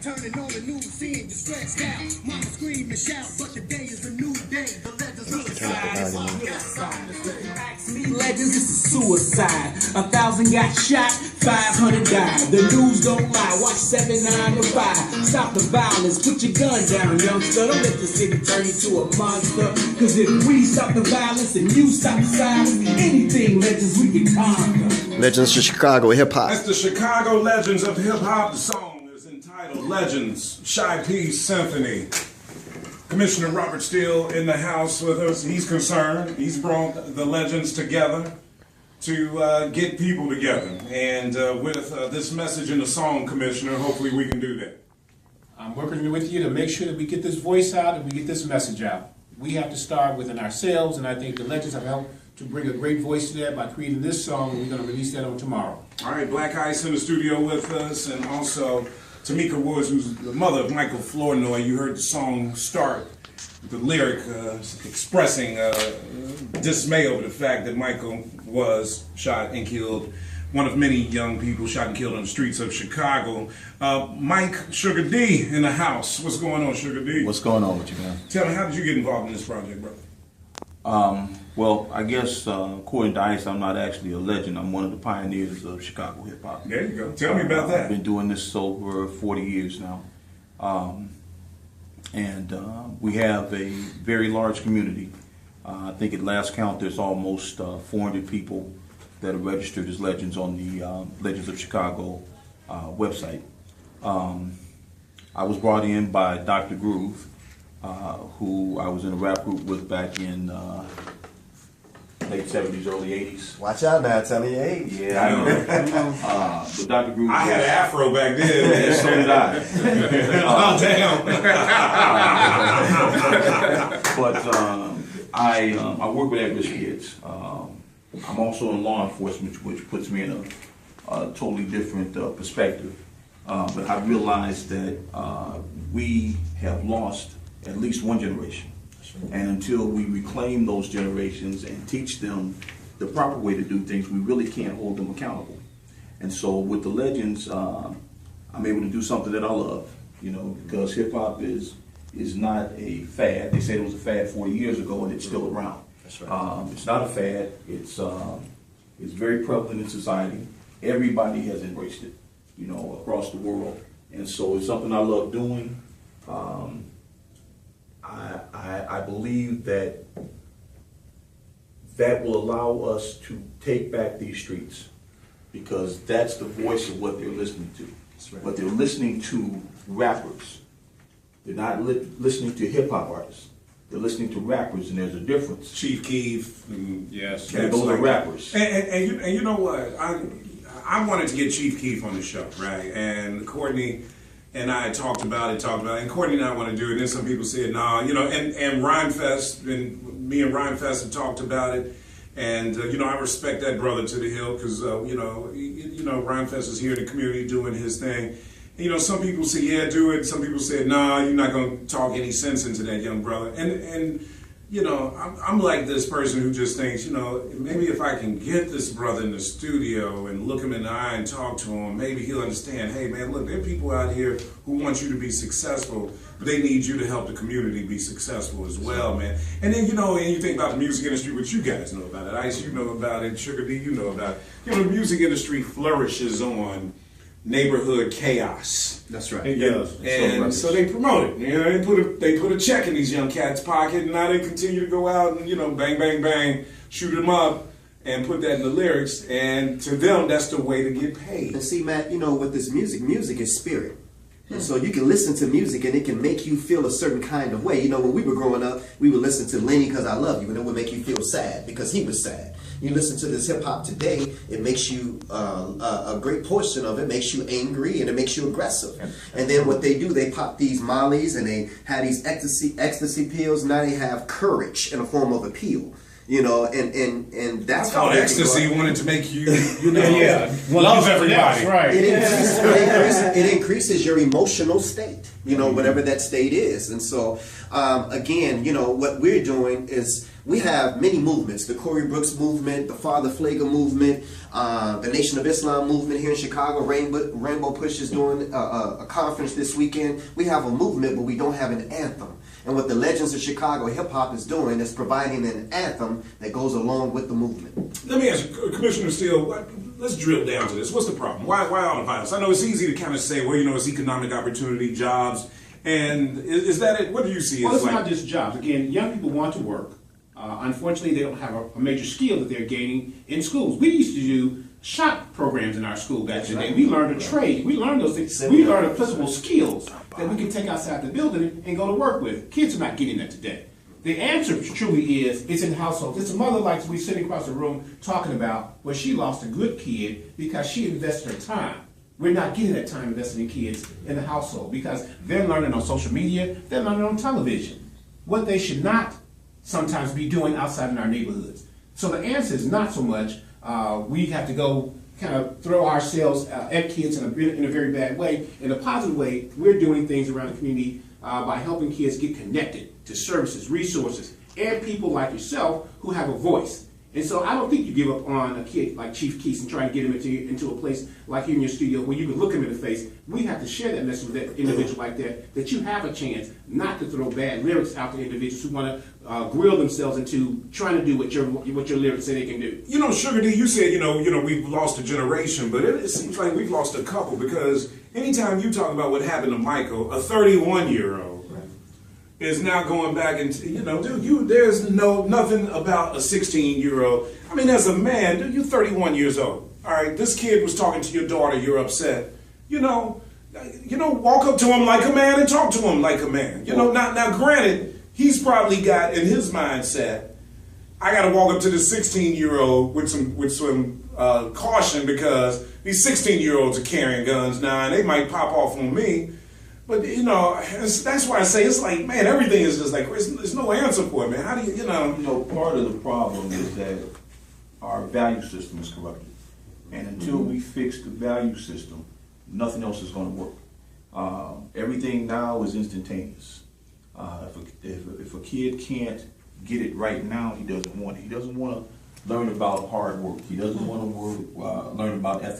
Turning on the news, seeing you stretched out. Mama scream and shout, but today is a new day. The legends of the legends, this is suicide. 1,000 got shot, 500 died. The news don't lie. Watch 7, 9 to 5. Stop the violence, put your gun down, youngster. Don't let the city turn you to a monster. Cause if we stop the violence and you stop the silence, anything legends we can conquer. Legends of Chicago hip hop. That's the Chicago Legends of hip hop. The song is entitled Legends, Shy Peace Symphony. Commissioner Robert Steele in the house with us. He's concerned. He's brought the legends together to get people together. And with this message in the song, Commissioner, hopefully we can do that. I'm working with you to make sure that we get this voice out and we get this message out. We have to start within ourselves, and I think the legends have helped to bring a great voice to that by creating this song, and we're going to release that on tomorrow. All right, Black Ice in the studio with us, and also TYMEKA Woods, who's the mother of Michael Flournoy. You heard the song start, the lyric expressing dismay over the fact that Michael was shot and killed, one of many young people shot and killed on the streets of Chicago. Mike Sugar D in the house. What's going on, Sugar D? What's going on with you, man? Tell me, how did you get involved in this project, brother? Well, I guess according to Ice, I'm not actually a legend. I'm one of the pioneers of Chicago hip hop. There you go. Tell me about that. I've been doing this over 40 years now. We have a very large community. I think at last count there's almost 400 people that are registered as legends on the Legends of Chicago website. I was brought in by Dr. Groove, who I was in a rap group with back in late 70s, early 80s. Watch out now, tell me your age. Yeah, I know. But Dr. Groove, I had an afro back then, man. so did I. Oh, damn. But I work with at-risk kids. I'm also in law enforcement, which puts me in a totally different perspective. But I realized that we have lost at least one generation. And until we reclaim those generations and teach them the proper way to do things, we really can't hold them accountable. And so with the legends, I'm able to do something that I love, you know, because hip hop is not a fad. They said it was a fad 40 years ago, and it's still around. That's right. It's not a fad. It's very prevalent in society. Everybody has embraced it, you know, across the world. And so it's something I love doing. I believe that will allow us to take back these streets, because that's the voice of what they're listening to. That's right. But they're listening to rappers. They're not listening to hip hop artists. They're listening to rappers, and there's a difference. Chief Keef, and yes, and those are rappers. And you know what? I wanted to get Chief Keef on the show, right? And Courtney and I talked about it, and Courtney and I want to do it. And then some people said, nah, you know, and Rhymefest, and me and Rhymefest have talked about it. And, you know, I respect that brother to the hill, because, you know, Rhymefest is here in the community doing his thing. You know, some people say, yeah, do it. Some people say, nah, you're not going to talk any sense into that young brother. And you know, I'm like this person who just thinks, you know, maybe if I can get this brother in the studio and look him in the eye and talk to him, maybe he'll understand, hey, man, look, there are people out here who want you to be successful, but they need you to help the community be successful as well, man. And then, you know, and you think about the music industry, which you guys know about it. Ice, you know about it. Sugar D, you know about it. You know, the music industry flourishes on neighborhood chaos. That's right. It does. And so they promote it. You know, they put a check in these young cats' pocket, and now they continue to go out and, you know, bang, bang, bang, shoot them up and put that in the lyrics. And to them, that's the way to get paid. And see, Matt, you know, with this music is spirit. And so you can listen to music and it can make you feel a certain kind of way. You know, when we were growing up, we would listen to Lenny Cause I Love You, and it would make you feel sad because he was sad. You listen to this hip hop today, it makes you, a great portion of it makes you angry and it makes you aggressive. And then what they do, they pop these mollies and they have these ecstasy pills. Now they have courage in a form of appeal. You know, and that's How how they ecstasy grow. wanted to make you, you know, Well, love everybody. That's right. It increases your emotional state, you know, whatever that state is. And so, again, you know, what we're doing is we have many movements: the Corey Brooks movement, the Father Flagger movement, the Nation of Islam movement here in Chicago. Rainbow Push is doing a conference this weekend. We have a movement, but we don't have an anthem. And what the Legends of Chicago Hip Hop is doing is providing an anthem that goes along with the movement. Let me ask you, Commissioner Steele, let's drill down to this. What's the problem? Why all the violence? I know it's easy to kind of say, well, you know, it's economic opportunity, jobs, and is that it? What do you see? Well, as it's like, not just jobs. Again, young people want to work. Unfortunately, they don't have a major skill that they're gaining in schools. We used to do shop programs in our school back in the day. We learned a trade. We learned those things. We learned applicable skills that we can take outside the building and go to work with. Kids are not getting that today. The answer truly is, it's in households. It's a mother like we sitting across the room talking about where she lost a good kid because she invested her time. We're not getting that time invested in kids in the household because they're learning on social media, they're learning on television. What they should not sometimes be doing outside in our neighborhoods. So the answer is not so much we have to go kind of throw ourselves at kids in a very bad way. In a positive way, we're doing things around the community by helping kids get connected to services, resources, and people like yourself who have a voice. And so I don't think you give up on a kid like Chief Keith and try to get him into a place like here in your studio where you can look him in the face. We have to share that message with that individual like that you have a chance not to throw bad lyrics out to individuals who want to grill themselves into trying to do what your lyrics say they can do. you know, Sugar D, you said, you know, we've lost a generation, but it seems like we've lost a couple because anytime you talk about what happened to Michael, a 31-year-old, is now going back and, you know, dude, there's nothing about a 16-year-old. I mean, as a man, dude, you're 31 years old. All right, this kid was talking to your daughter, you're upset. You know, walk up to him like a man and talk to him like a man. You know, now granted, he's probably got in his mindset, I got to walk up to this 16-year-old with some caution because these 16-year-olds are carrying guns now and they might pop off on me. But, you know, that's why I say it's like, man, everything is just like, there's no answer for it, man. How do you, you know? You know, part of the problem is that our value system is corrupted. And until we fix the value system, nothing else is going to work. Everything now is instantaneous. If a kid can't get it right now, he doesn't want it. He doesn't want to learn about hard work. He doesn't want to learn about ethics.